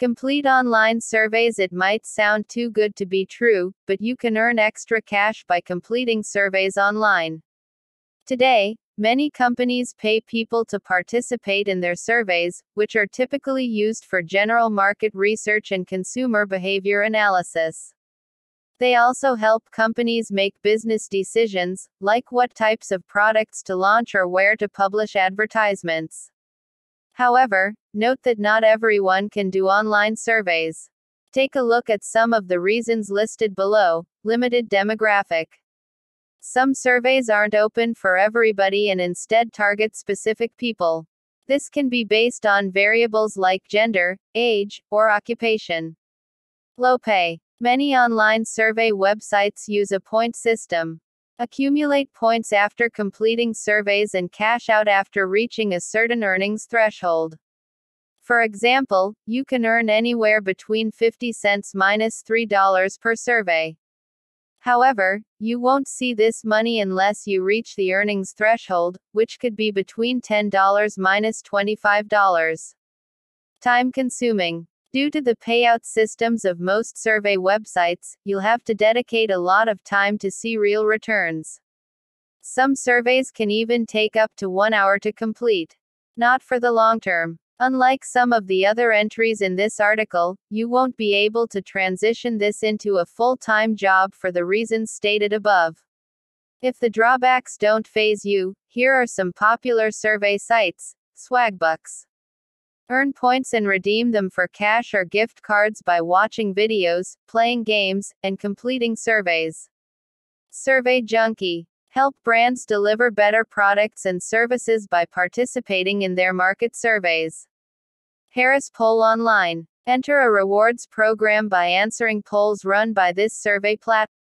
Complete online surveys. It might sound too good to be true, but you can earn extra cash by completing surveys online. Today, many companies pay people to participate in their surveys, which are typically used for general market research and consumer behavior analysis. They also help companies make business decisions, like what types of products to launch or where to publish advertisements. However, note that not everyone can do online surveys. Take a look at some of the reasons listed below. Limited demographic. Some surveys aren't open for everybody and instead target specific people. This can be based on variables like gender, age, or occupation. Low pay. Many online survey websites use a point system. Accumulate points after completing surveys and cash out after reaching a certain earnings threshold. For example, you can earn anywhere between 50 cents minus $3 per survey. However, you won't see this money unless you reach the earnings threshold, which could be between $10 minus $25. Time consuming. Due to the payout systems of most survey websites, you'll have to dedicate a lot of time to see real returns. Some surveys can even take up to 1 hour to complete. Not for the long term. Unlike some of the other entries in this article, you won't be able to transition this into a full-time job for the reasons stated above. If the drawbacks don't faze you, here are some popular survey sites. Swagbucks. Earn points and redeem them for cash or gift cards by watching videos, playing games, and completing surveys. Survey Junkie. Help brands deliver better products and services by participating in their market surveys. Harris Poll Online. Enter a rewards program by answering polls run by this survey platform.